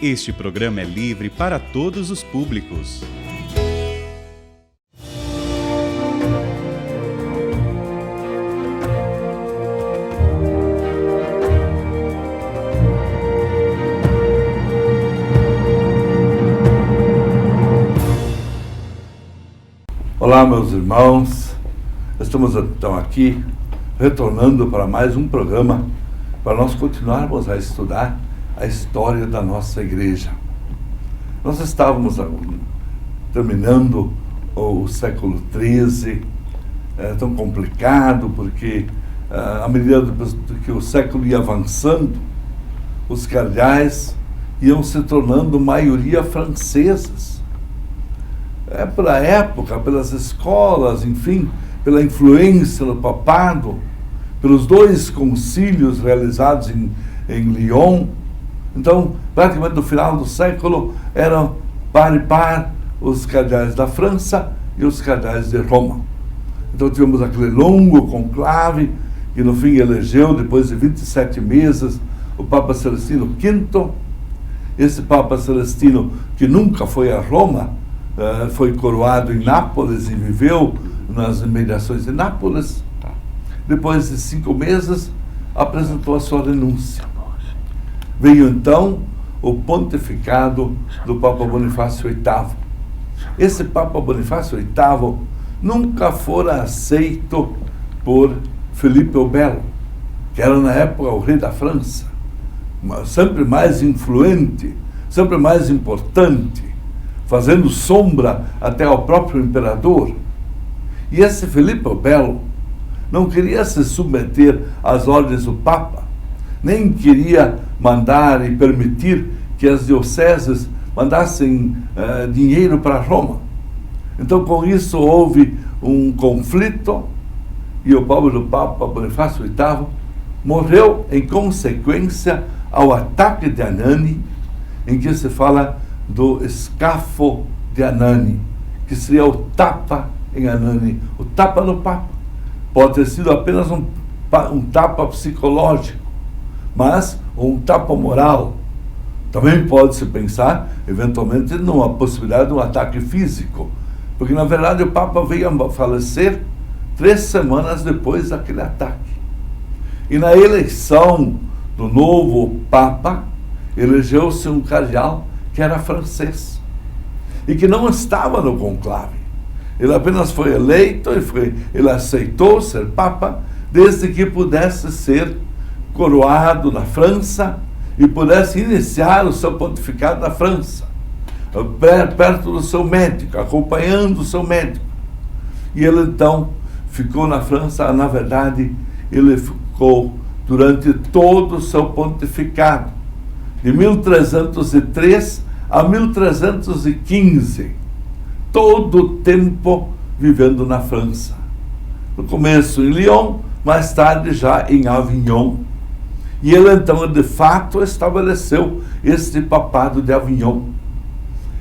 Este programa é livre para todos os públicos. Olá, meus irmãos, estamos então aqui retornando para mais um programa para nós continuarmos a estudar a história da nossa igreja. Nós estávamos terminando o século XIII, tão complicado, porque à medida que o século ia avançando, os cardeais iam se tornando maioria francesas. Pela época, pelas escolas, enfim, pela influência do papado, pelos 2 concílios realizados em Lyon. Então, praticamente no final do século, eram par e par os cardeais da França e os cardeais de Roma. Então, tivemos aquele longo conclave, que no fim elegeu, depois de 27 meses, o Papa Celestino V. Esse Papa Celestino, que nunca foi a Roma, foi coroado em Nápoles e viveu nas imediações de Nápoles. Depois de 5 meses, apresentou a sua renúncia. Veio então o pontificado do Papa Bonifácio VIII. Esse Papa Bonifácio VIII nunca fora aceito por Felipe o Belo, que era na época o rei da França, sempre mais influente, sempre mais importante, fazendo sombra até ao próprio imperador. E esse Felipe o Belo não queria se submeter às ordens do Papa, nem queria mandar e permitir que as dioceses mandassem dinheiro para Roma. Então, com isso, houve um conflito e o pobre do Papa Bonifácio VIII morreu em consequência ao ataque de Anani, em que se fala do escafo de Anani, que seria o tapa em Anani, o tapa no Papa. Pode ter sido apenas um tapa psicológico, mas um tapa moral. Também pode-se pensar, eventualmente, numa possibilidade de um ataque físico, porque, na verdade, o Papa veio a falecer 3 semanas depois daquele ataque. E na eleição do novo Papa, elegeu-se um cardeal que era francês e que não estava no conclave. Ele apenas foi eleito ele aceitou ser Papa desde que pudesse ser coroado na França e pudesse iniciar o seu pontificado na França, perto do seu médico, acompanhando o seu médico. E ele então ficou na França. Na verdade, ele ficou durante todo o seu pontificado, de 1303 a 1315, todo o tempo vivendo na França. No começo em Lyon, mais tarde já em Avignon. E ele então, de fato, estabeleceu este papado de Avignon.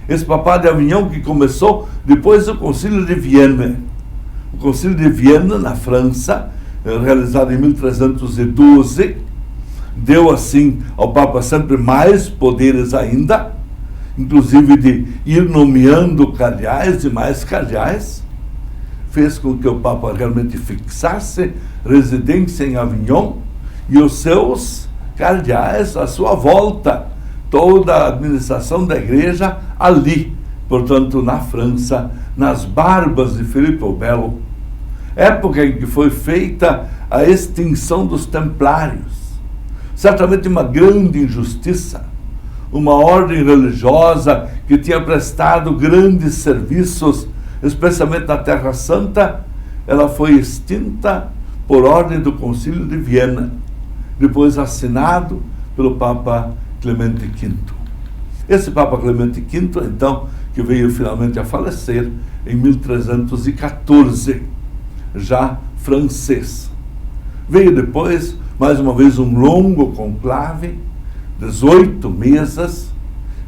Esse papado de Avignon que começou depois do Concílio de Viena. O Concílio de Viena, na França, realizado em 1312, deu assim ao Papa sempre mais poderes ainda, inclusive de ir nomeando cardeais e mais cardeais. Fez com que o Papa realmente fixasse residência em Avignon e os seus cardeais à sua volta, toda a administração da igreja ali, portanto na França, nas barbas de Felipe o Belo, época em que foi feita a extinção dos templários. Certamente uma grande injustiça. Uma ordem religiosa que tinha prestado grandes serviços, especialmente na Terra Santa, ela foi extinta por ordem do Concílio de Viena, depois assinado pelo Papa Clemente V. Esse Papa Clemente V, então, que veio finalmente a falecer em 1314, já francês. Veio depois, mais uma vez, um longo conclave, 18 meses,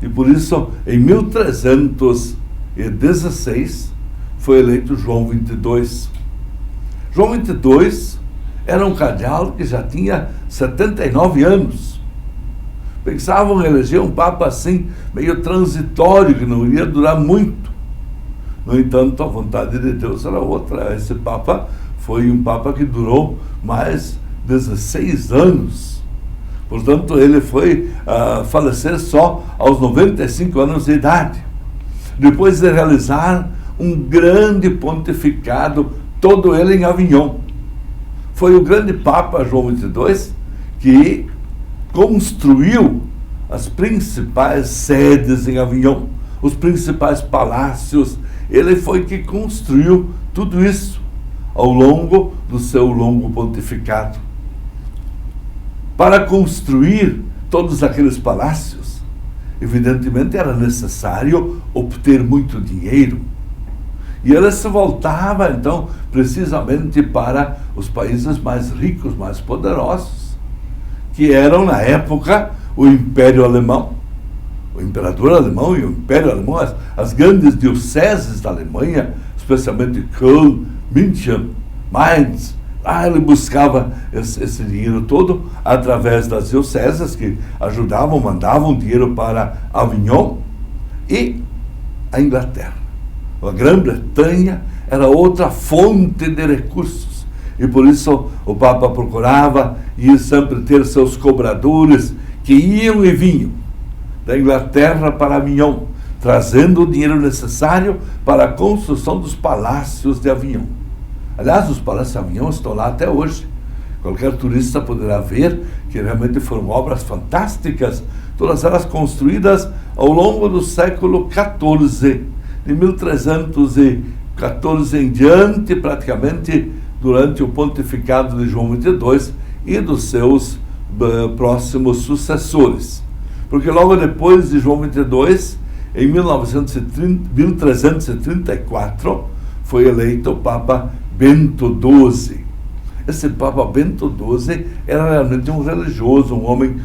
e por isso, em 1316, foi eleito João XXII. João XXII era um cardeal que já tinha 79 anos. Pensavam em eleger um Papa assim, meio transitório, que não iria durar muito. No entanto, a vontade de Deus era outra. Esse Papa foi um Papa que durou mais 16 anos. Portanto, ele foi falecer só aos 95 anos de idade. Depois de realizar um grande pontificado, todo ele em Avignon. Foi o grande Papa João XXII que construiu as principais sedes em Avignon, os principais palácios. Ele foi que construiu tudo isso ao longo do seu longo pontificado. Para construir todos aqueles palácios, evidentemente era necessário obter muito dinheiro. E ele se voltava, então, precisamente para os países mais ricos, mais poderosos, que eram, na época, o Império Alemão, o Imperador Alemão e o Império Alemão, as grandes dioceses da Alemanha, especialmente Köln, München, Mainz. Lá ele buscava esse dinheiro todo através das dioceses que ajudavam, mandavam dinheiro para Avignon e a Inglaterra. A Grã-Bretanha era outra fonte de recursos e por isso o Papa procurava ir sempre ter seus cobradores que iam e vinham da Inglaterra para Avignon, trazendo o dinheiro necessário para a construção dos palácios de Avignon. Aliás, os palácios de Avignon estão lá até hoje. Qualquer turista poderá ver que realmente foram obras fantásticas, todas elas construídas ao longo do século XIV, de 1314 em diante, praticamente durante o pontificado de João XXII e dos seus próximos sucessores. Porque logo depois de João XXII, em 1334, foi eleito o Papa Bento XII. Esse Papa Bento XII era realmente um religioso, um homem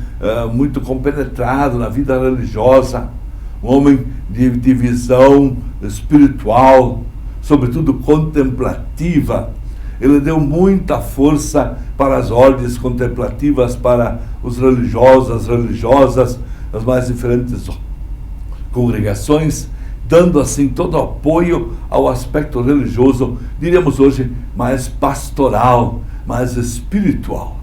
muito compenetrado na vida religiosa, um homem de visão espiritual, sobretudo contemplativa. Ele deu muita força para as ordens contemplativas, para os religiosos, as religiosas, as mais diferentes congregações, dando assim todo o apoio ao aspecto religioso, diríamos hoje, mais pastoral, mais espiritual.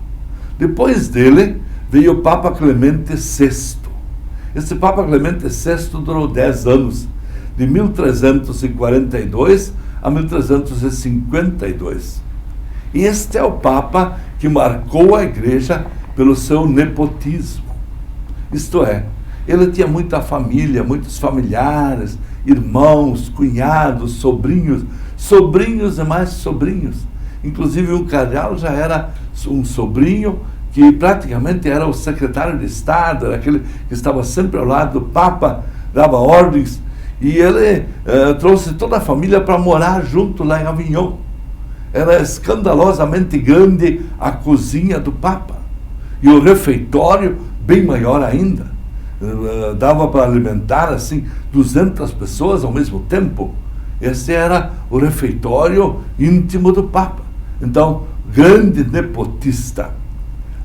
Depois dele veio o Papa Clemente VI. Esse Papa Clemente VI durou 10 anos, de 1342 a 1352. E este é o Papa que marcou a Igreja pelo seu nepotismo. Isto é, ele tinha muita família, muitos familiares, irmãos, cunhados, sobrinhos e mais sobrinhos. Inclusive um cardeal já era um sobrinho que praticamente era o secretário de Estado, era aquele que estava sempre ao lado do Papa, dava ordens, e ele trouxe toda a família para morar junto lá em Avignon. Era escandalosamente grande a cozinha do Papa, e o refeitório bem maior ainda. Dava para alimentar assim 200 pessoas ao mesmo tempo. Esse era o refeitório íntimo do Papa. Então, grande nepotista.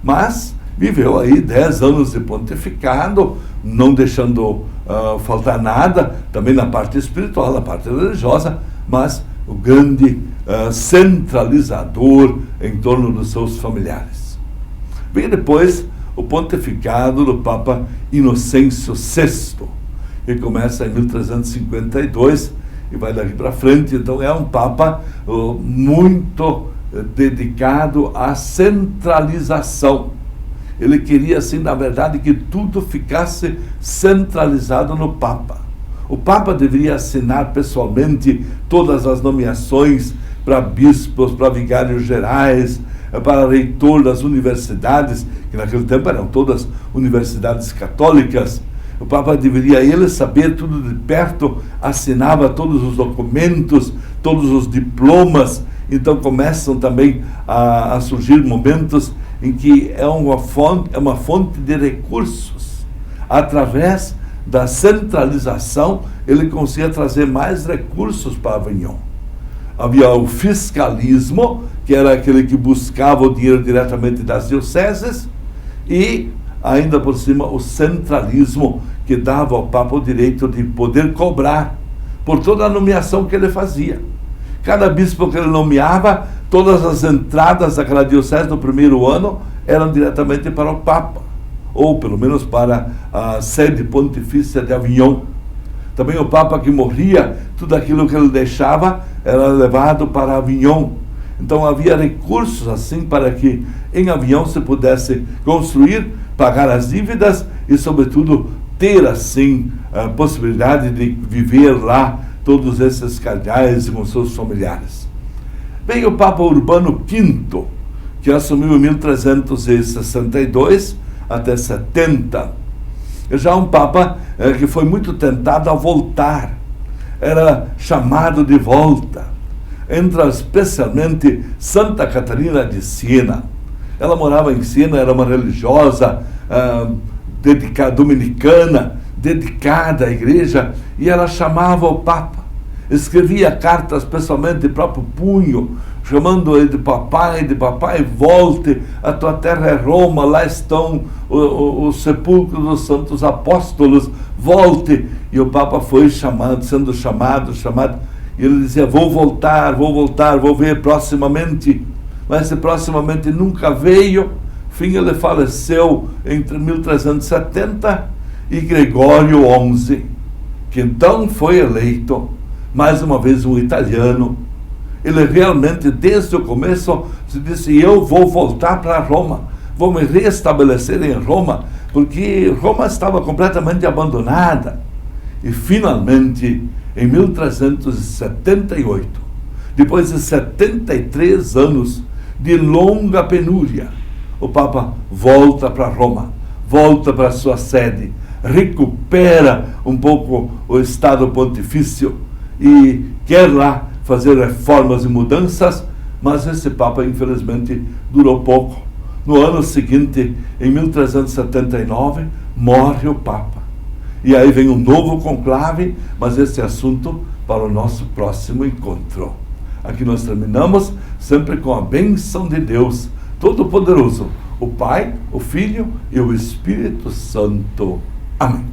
Mas viveu aí 10 anos de pontificado, não deixando faltar nada, também na parte espiritual, na parte religiosa, mas o grande centralizador em torno dos seus familiares. Bem depois, o pontificado do Papa Inocêncio VI, que começa em 1352 e vai daqui para frente. Então é um Papa muito dedicado à centralização. Ele queria, assim, na verdade, que tudo ficasse centralizado no Papa. O Papa deveria assinar pessoalmente todas as nomeações para bispos, para vigários gerais, para reitor das universidades, que naquele tempo eram todas universidades católicas. O Papa deveria ele saber tudo de perto, assinava todos os documentos, todos os diplomas. Então começam também a surgir momentos em que é uma fonte de recursos. Através da centralização, ele conseguia trazer mais recursos para Avignon. Havia o fiscalismo, que era aquele que buscava o dinheiro diretamente das dioceses, e ainda por cima o centralismo, que dava ao Papa o direito de poder cobrar por toda a nomeação que ele fazia. Cada bispo que ele nomeava, todas as entradas daquela diocese no primeiro ano eram diretamente para o Papa, ou pelo menos para a sede pontifícia de Avignon. Também o Papa que morria, tudo aquilo que ele deixava era levado para Avignon. Então havia recursos assim para que em Avignon se pudesse construir, pagar as dívidas e, sobretudo, ter assim a possibilidade de viver lá todos esses cardeais com seus familiares. Veio o Papa Urbano V, que assumiu em 1362 até 70. Já um Papa que foi muito tentado a voltar, era chamado de volta. Entra especialmente Santa Catarina de Siena. Ela morava em Siena, era uma religiosa dominicana, dedicada à igreja, e ela chamava o Papa, escrevia cartas pessoalmente de próprio punho, chamando ele de papai, volte, a tua terra é Roma, lá estão os sepulcros dos santos apóstolos, volte. E o Papa foi sendo chamado, e ele dizia, vou voltar, vou ver proximamente. Mas esse proximamente nunca veio. Fim, ele faleceu entre 1370 e Gregório XI, que então foi eleito, mais uma vez um italiano. Ele realmente, desde o começo, se disse, eu vou voltar para Roma, vou me restabelecer em Roma, porque Roma estava completamente abandonada. E finalmente, em 1378, depois de 73 anos de longa penúria, o Papa volta para Roma, volta para sua sede, recupera um pouco o Estado Pontifício e quer lá fazer reformas e mudanças, mas esse Papa, infelizmente, durou pouco. No ano seguinte, em 1379, morre o Papa. E aí vem um novo conclave, mas esse assunto para o nosso próximo encontro. Aqui nós terminamos sempre com a bênção de Deus Todo-Poderoso, o Pai, o Filho e o Espírito Santo. Amém.